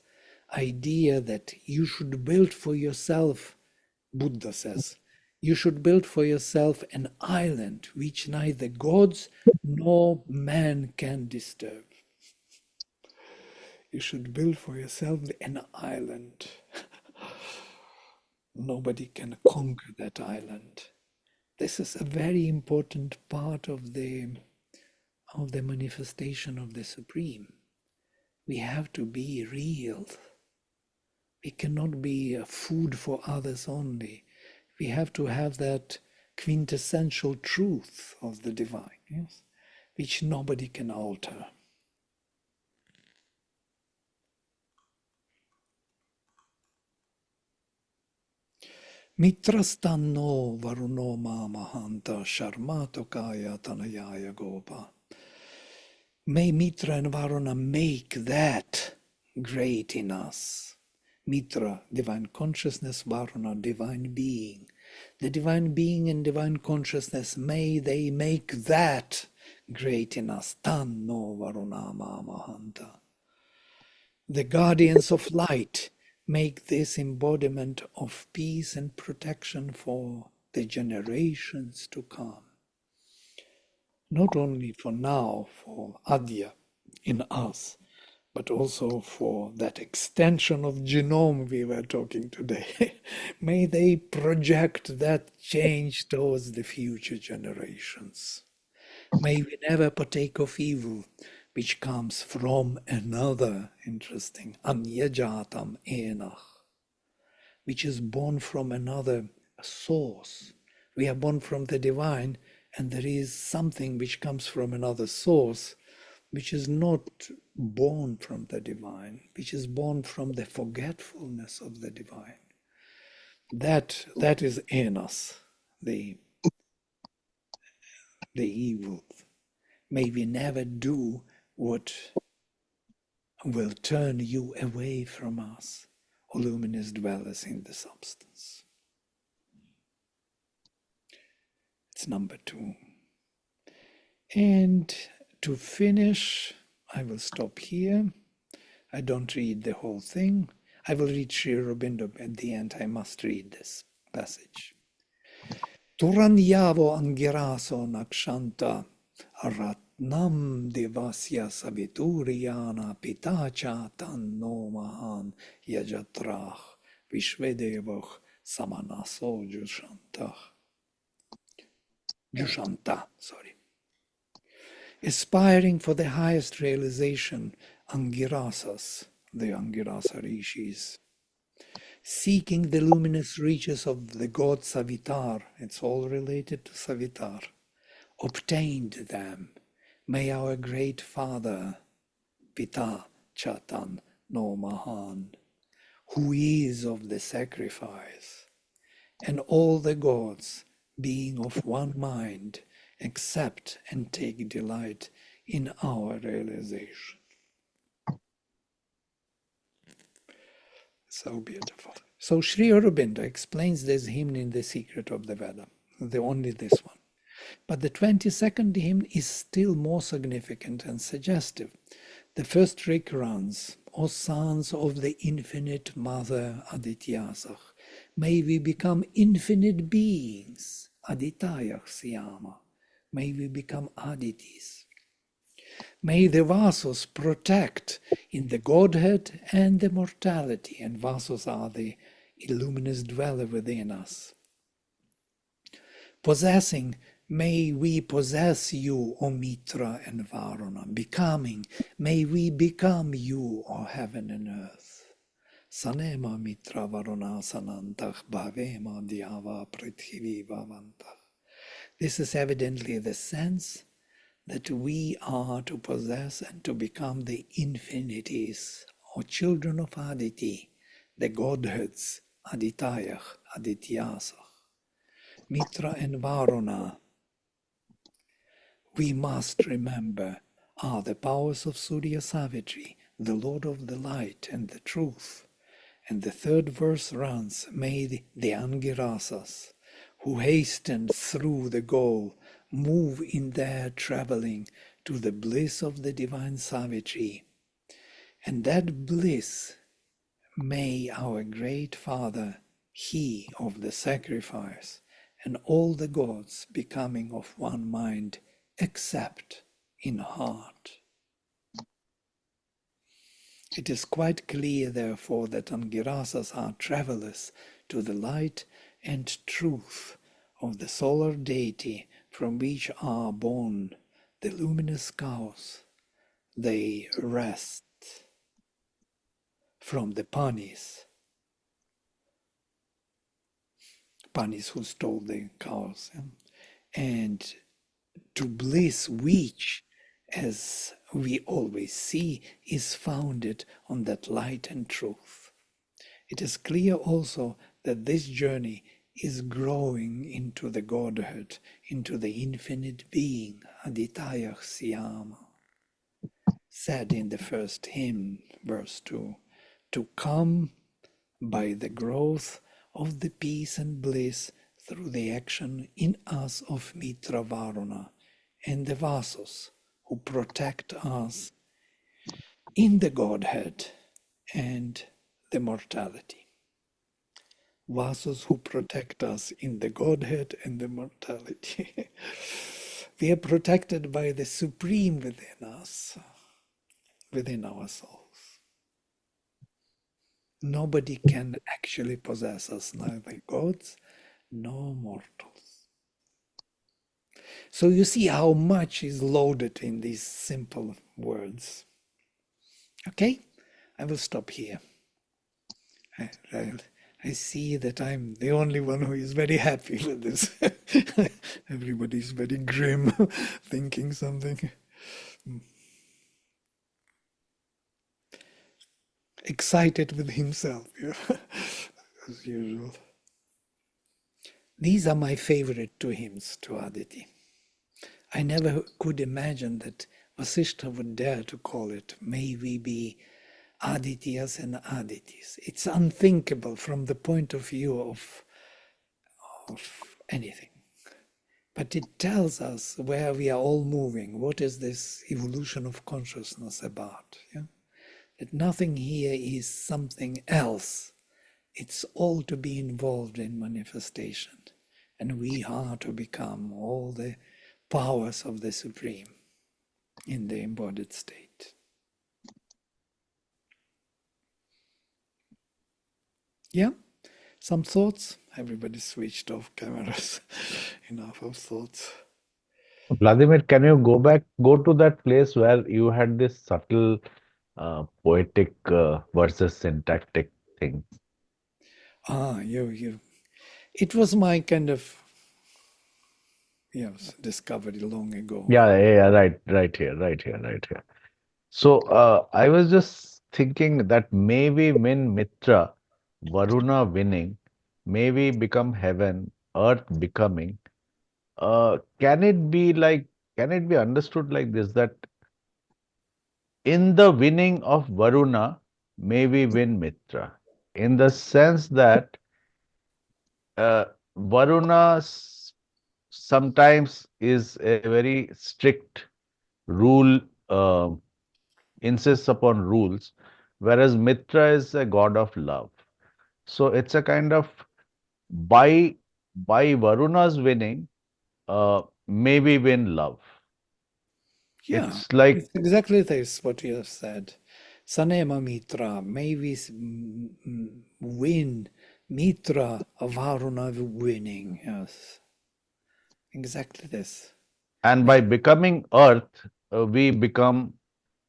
[SPEAKER 1] idea that you should build for yourself, Buddha says, you should build for yourself an island which neither gods nor man can disturb. You should build for yourself an island. Nobody can conquer that island. This is a very important part of the manifestation of the Supreme. We have to be real. We cannot be a food for others only. We have to have that quintessential truth of the divine, yes, which nobody can alter. Mitrastanno varuno mahanta sharmato kaya tanayaya gopa. May Mitra and Varuna make that great in us. Mitra, divine consciousness, Varuna, divine being. The divine being and divine consciousness, may they make that great in us. Tanno Varuna Mahanta. The guardians of light make this embodiment of peace and protection for the generations to come. Not only for now, for Adya in us, but also for that extension of genome we were talking today. May they project that change towards the future generations. May we never partake of evil which comes from another, interesting, anyajatam enach, which is born from another source. We are born from the divine, and there is something which comes from another source, which is not born from the divine, which is born from the forgetfulness of the divine. That is in us, the evil. May we never do what will turn you away from us, O luminous dwellers in the substance. It's number 2. And to finish, I will stop here. I don't read the whole thing. I will read Sri Aurobindo at the end. I must read this passage. Turanyavo angiraso nakshanta aratnam devasya savituriyana pitacha tanno mahan yajatrah vishvedevah samanaso jushanta. Aspiring for the highest realization, Angirasas, the Angirasa rishis, seeking the luminous reaches of the god Savitar, it's all related to Savitar, obtained them. May our great father, Pita Chatan no Mahan, who is of the sacrifice, and all the gods, being of one mind, accept and take delight in our realization. So beautiful. So Sri Aurobindo explains this hymn in The Secret of the Veda, only this one. But the 22nd hymn is still more significant and suggestive. The first trick runs, O sons of the infinite mother Adityas, may we become infinite beings, Adityas Yama. May we become Aditis. May the Vasus protect in the Godhead and the mortality, and Vasus are the luminous dweller within us. Possessing, may we possess you, O Mitra and Varuna. Becoming, may we become you, O heaven and earth. Sanema Mitra Varuna Sanantach Bhavema Dhyava Prithivi Bhavantach. This is evidently the sense that we are to possess and to become the infinities, or children of Aditi, the Godheads, Adityas, Adityas, Mitra and Varuna. We must remember are the powers of Surya Savitri, the Lord of the Light and the Truth. And the third verse runs, may the Angirasas, who hasten through the goal, move in their traveling to the bliss of the divine Savitri. And that bliss may our great Father, he of the sacrifice, and all the gods becoming of one mind, accept in heart. It is quite clear, therefore, that Angirasas are travelers to the light and truth of the solar deity from which are born the luminous cows. They rest from the Panis who stole the cows, and to bliss which, as we always see, is founded on that light and truth. It is clear also that this journey is growing into the Godhead, into the infinite being, Adityas Yama, said in the first hymn, verse 2, to come by the growth of the peace and bliss through the action in us of Mitra Varuna and the Vasos who protect us in the Godhead and the mortality. Vasos who protect us in the Godhead and the mortality. We are protected by the Supreme within us, within our souls. Nobody can actually possess us, neither gods nor mortals. So you see how much is loaded in these simple words. Okay, I will stop here. I see that I'm the only one who is very happy with this. Everybody's very grim, thinking something. Excited with himself, as usual. These are my favorite two hymns to Aditi. I never could imagine that Vasishtha would dare to call it, may we be Adityas and Aditis. It's unthinkable from the point of view of anything. But it tells us where we are all moving. What is this evolution of consciousness about? Yeah? That nothing here is something else. It's all to be involved in manifestation. And we are to become all the powers of the Supreme in the embodied state. Yeah? Some thoughts? Everybody switched off cameras. Enough of thoughts.
[SPEAKER 5] Vladimir, can you go to that place where you had this subtle poetic versus syntactic thing?
[SPEAKER 1] It was my kind of discovery long ago.
[SPEAKER 5] Yeah, right here. So I was just thinking that may we win Mitra, Varuna winning, may we become heaven, earth becoming. Can it be understood like this, that in the winning of Varuna, may we win Mitra, in the sense that Varuna sometimes is a very strict rule, insists upon rules, whereas Mitra is a god of love. So it's a kind of by Varuna's winning, may we win love.
[SPEAKER 1] Yeah,
[SPEAKER 5] It's like
[SPEAKER 1] it's exactly this what you have said. Sanema Mitra, may we win Mitra Varuna winning. Yes, exactly this.
[SPEAKER 5] and by becoming earth, we become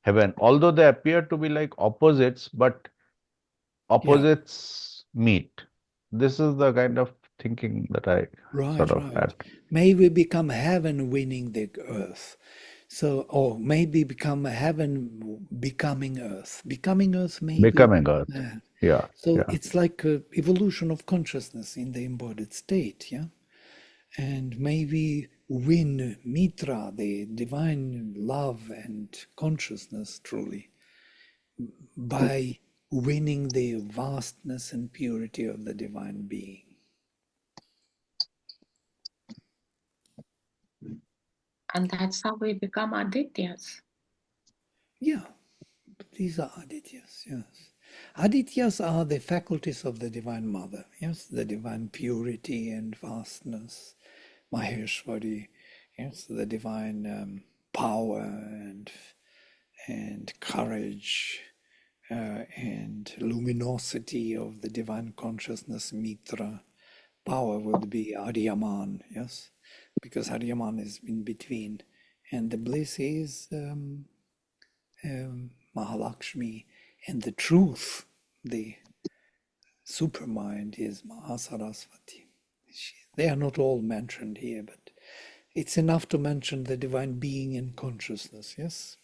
[SPEAKER 5] heaven. Although they appear to be like opposites, but opposites meet. This is the kind of thinking that I sort of had.
[SPEAKER 1] May we become heaven winning the earth. So, or maybe become heaven becoming earth. Becoming earth, maybe.
[SPEAKER 5] Becoming earth. Yeah.
[SPEAKER 1] So it's like a evolution of consciousness in the embodied state, yeah? And may we win Mitra, the divine love and consciousness truly, by winning the vastness and purity of the divine being.
[SPEAKER 4] And that's how we become Adityas.
[SPEAKER 1] Yeah, these are Adityas, yes. Adityas are the faculties of the Divine Mother, yes, the divine purity and vastness, Maheshwari, yes, the divine power and courage and luminosity of the divine consciousness, Mitra. Power would be Aryaman, yes, because Aryaman is in between. And the bliss is Mahalakshmi, and the truth, the supermind, is Mahasaraswati. They are not all mentioned here, but it's enough to mention the divine being and consciousness, yes?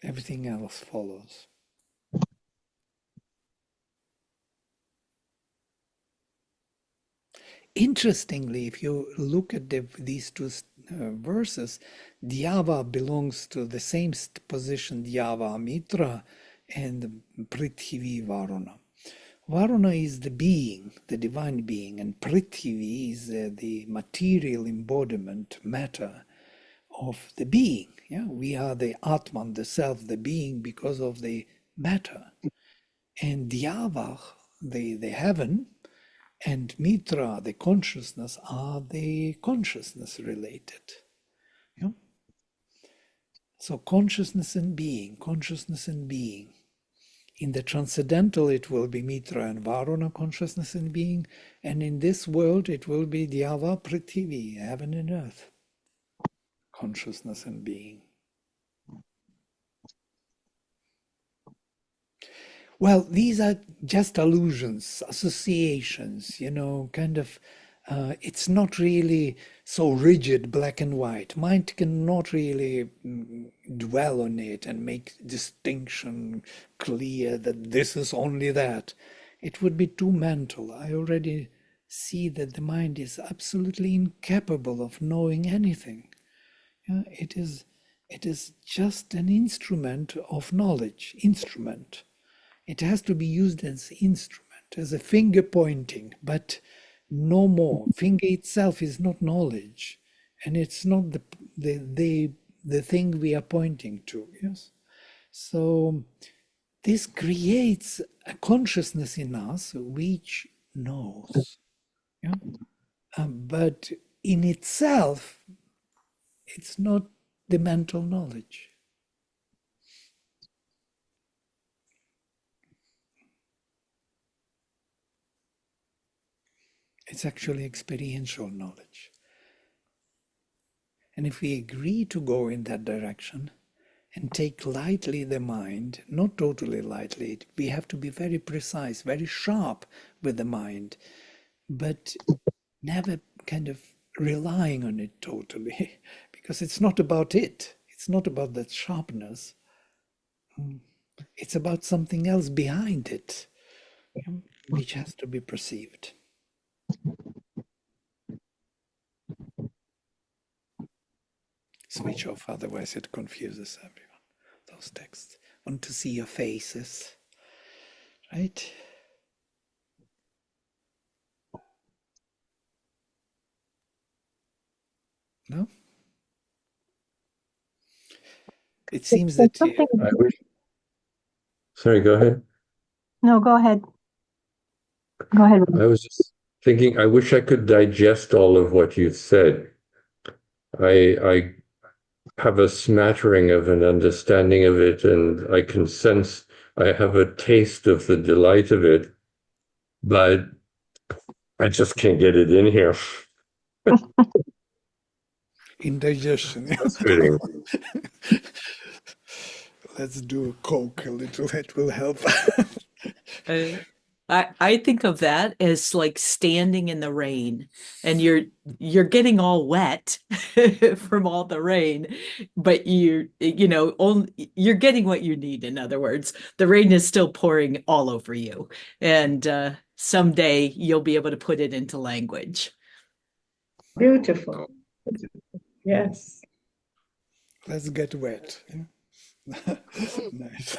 [SPEAKER 1] Everything else follows. Interestingly, if you look at these two verses, Dhyava belongs to the same position, Dhyava Mitra and Prithvi Varuna. Varuna is the being, the divine being, and Prithvi is the material embodiment, matter of the being. Yeah, we are the Atman, the self, the being, because of the matter. And Dhyava, the heaven, and Mitra, the consciousness, are the consciousness related. Yeah? So consciousness and being, consciousness and being. In the transcendental, it will be Mitra and Varuna, consciousness and being. And in this world, it will be Dhyava Prithvi, heaven and earth, consciousness and being. Well, these are just allusions, associations, kind of, it's not really so rigid, black and white. Mind cannot really dwell on it and make distinction clear that this is only that. It would be too mental. I already see that the mind is absolutely incapable of knowing anything. Yeah, it is just an instrument of knowledge, instrument. It has to be used as instrument, as a finger pointing, but no more. Finger itself is not knowledge, and it's not the thing we are pointing to. Yes. So this creates a consciousness in us which knows. Yeah? But in itself, it's not the mental knowledge. It's actually experiential knowledge. And if we agree to go in that direction and take lightly the mind, not totally lightly, we have to be very precise, very sharp with the mind, but never kind of relying on it totally, because it's not about it. It's not about that sharpness. It's about something else behind it, which has to be perceived. Switch off, otherwise it confuses everyone. Those texts. Want to see your faces, right? No? It seems that
[SPEAKER 3] I wish. Sorry, go ahead.
[SPEAKER 6] No, go ahead. Go ahead.
[SPEAKER 3] I was just thinking, I wish I could digest all of what you've said. I have a smattering of an understanding of it, and I can sense I have a taste of the delight of it, but I just can't get it in here.
[SPEAKER 1] indigestion.
[SPEAKER 3] Frustrating.
[SPEAKER 1] Let's do a Coke a little, that will help.
[SPEAKER 7] I think of that as like standing in the rain, and you're getting all wet from all the rain, but you're getting what you need. In other words, the rain is still pouring all over you, and someday you'll be able to put it into language.
[SPEAKER 2] Beautiful. Yes.
[SPEAKER 1] Let's get wet. Nice.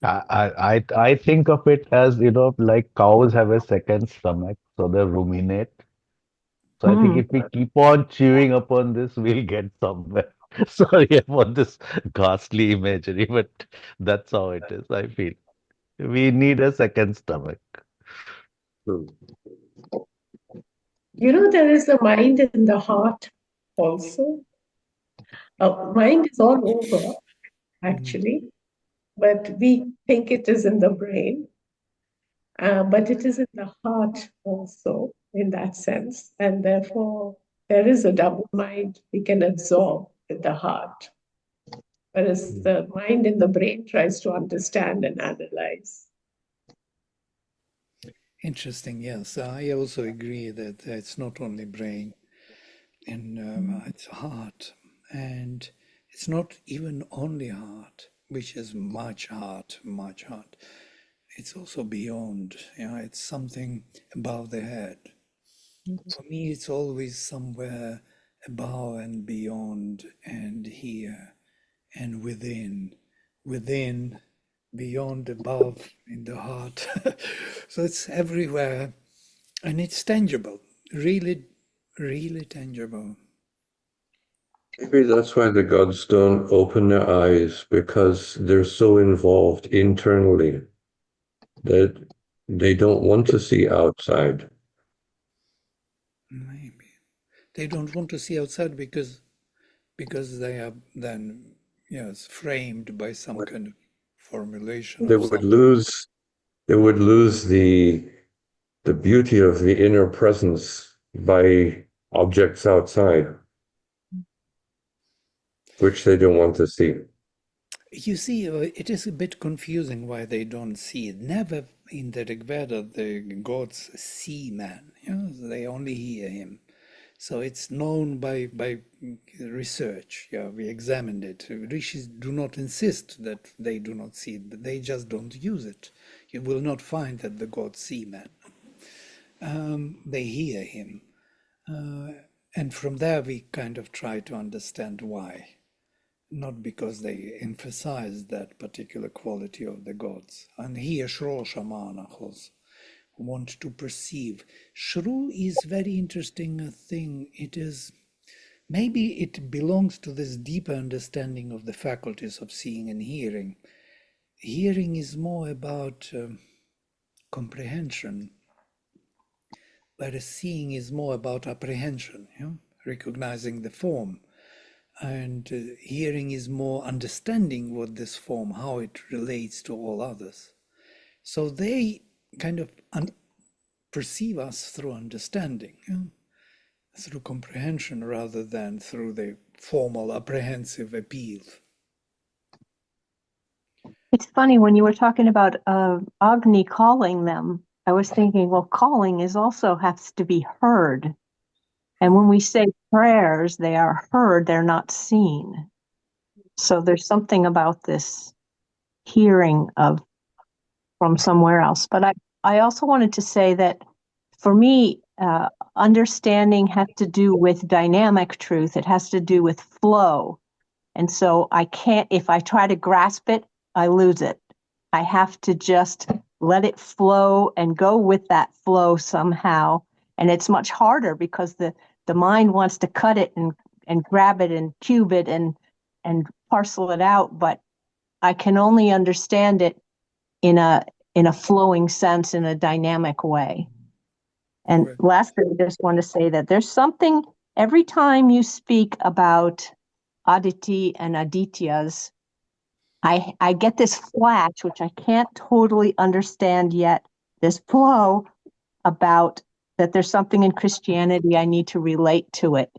[SPEAKER 5] I think of it as, like cows have a second stomach, so they ruminate. So I think
[SPEAKER 6] Mm.
[SPEAKER 5] if we keep on chewing upon this, we'll get somewhere. Sorry about this ghastly imagery, but that's how it is, I feel. We need a second stomach.
[SPEAKER 3] Hmm.
[SPEAKER 2] There is a mind in the heart also. Mind is all over, actually, but we think it is in the brain. But it is in the heart also, in that sense. And therefore, there is a double mind we can absorb with the heart, whereas the mind in the brain tries to understand and analyze.
[SPEAKER 1] Interesting. Yes, I also agree that it's not only brain and it's heart, and it's not even only heart, which is much heart, much heart. It's also beyond. It's something above the head. For me, it's always somewhere above and beyond and here and within, beyond, above, in the heart. So it's everywhere and it's tangible, really, really tangible.
[SPEAKER 3] Maybe that's why the gods don't open their eyes, because they're so involved internally that they don't want to see outside.
[SPEAKER 1] Maybe they don't want to see outside because they are then, yes, framed by some kind of formulation
[SPEAKER 3] They
[SPEAKER 1] of
[SPEAKER 3] would
[SPEAKER 1] something.
[SPEAKER 3] lose they would lose the beauty of the inner presence by objects outside, which they don't want to see.
[SPEAKER 1] You see, it is a bit confusing why they don't see it. Never in the Rigveda the gods see man. They only hear him. So it's known by research. Yeah, we examined it. Rishis do not insist that they do not see it, but they just don't use it. You will not find that the gods see man. They hear him. And from there we kind of try to understand why. Not because they emphasize that particular quality of the gods. And here Shro Shamanachos want to perceive. Shru is very interesting thing. It is maybe it belongs to this deeper understanding of the faculties of seeing and hearing. Hearing is more about comprehension, whereas seeing is more about apprehension, recognizing the form. And hearing is more understanding what this form, how it relates to all others. So they kind of perceive us through understanding, through comprehension rather than through the formal apprehensive appeal.
[SPEAKER 6] It's funny when you were talking about Agni calling them. I was thinking, well, calling is also has to be heard. And when we say prayers, they are heard, they're not seen. So there's something about this hearing of from somewhere else. But I also wanted to say that for me, understanding has to do with dynamic truth. It has to do with flow. And so I can't, if I try to grasp it, I lose it. I have to just let it flow and go with that flow somehow. And it's much harder because the mind wants to cut it and grab it and cube it and parcel it out. But I can only understand it in a flowing sense, in a dynamic way. And
[SPEAKER 1] Correct.
[SPEAKER 6] lastly, I just want to say that there's something every time you speak about Aditi and Adityas, I get this flash, which I can't totally understand yet, this flow about that there's something in Christianity I need to relate to it,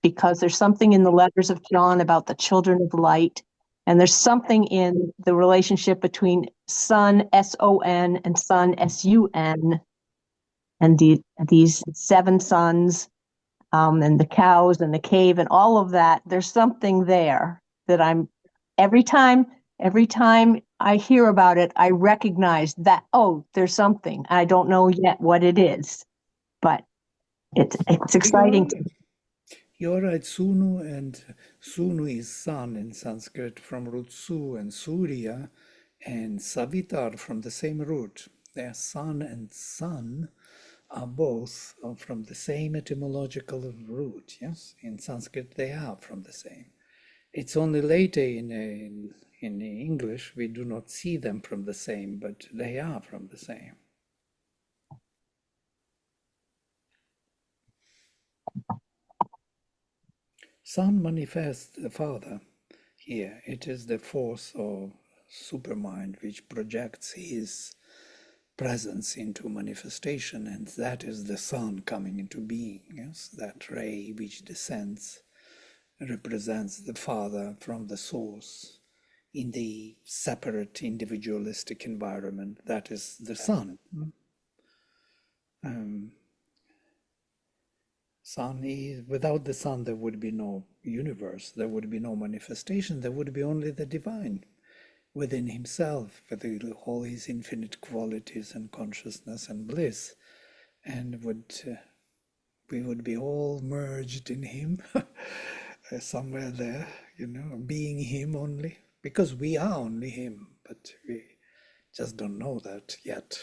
[SPEAKER 6] because there's something in the letters of John about the children of light, and there's something in the relationship between Son, S-O-N, and Son, S-U-N, and these seven sons, and the cows and the cave and all of that. There's something there that I'm every time I hear about it, I recognize that, oh, there's something. I don't know yet what it is, but it's exciting to
[SPEAKER 1] You're right, Sunu, and Sunu is sun in Sanskrit from root Su, and Surya and Savitar from the same root. They are sun and sun are both from the same etymological root. Yes, in Sanskrit they are from the same. It's only later in English we do not see them from the same, but they are from the same. Son manifests the Father here. It is the force or supermind which projects his presence into manifestation, and that is the Son coming into being. Yes, that ray which descends represents the Father from the source in the separate individualistic environment. That is the Son. Sun is, without the Sun there would be no universe, there would be no manifestation, there would be only the divine within himself, with all his infinite qualities and consciousness and bliss, and we would be all merged in him somewhere there, being him only, because we are only him, but we just don't know that yet.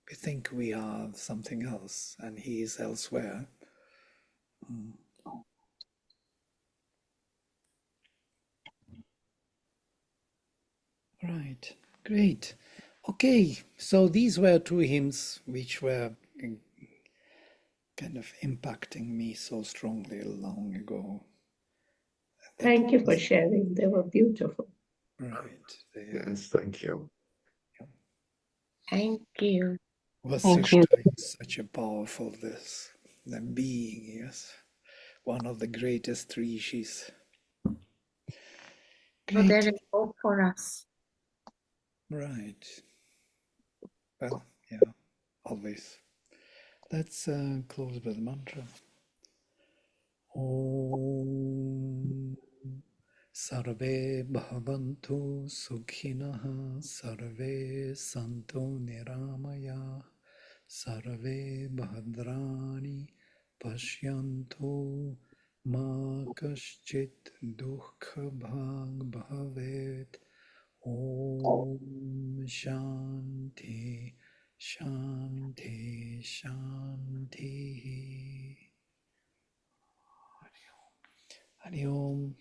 [SPEAKER 1] We think we are something else and he is elsewhere. Right, great. Okay, so these were two hymns which were kind of impacting me so strongly long ago.
[SPEAKER 2] Thank you for sharing. They were beautiful.
[SPEAKER 1] Right.
[SPEAKER 3] Yes, thank you.
[SPEAKER 4] Thank you.
[SPEAKER 6] Thank you.
[SPEAKER 1] Vasishta is such a powerful the being, yes. One of the greatest rishis.
[SPEAKER 4] So there
[SPEAKER 1] Great.
[SPEAKER 4] is hope for us.
[SPEAKER 1] Right. Well, yeah, always. Let's close with the mantra. Om Sarve Bhavantu Sukhinaha Sarve Santu Niramaya Sarve Bhadrani Pashyantu Ma Kaschit Dukha Bhag Bhavet. Om Shanti Shanti Shanti. Hari Om.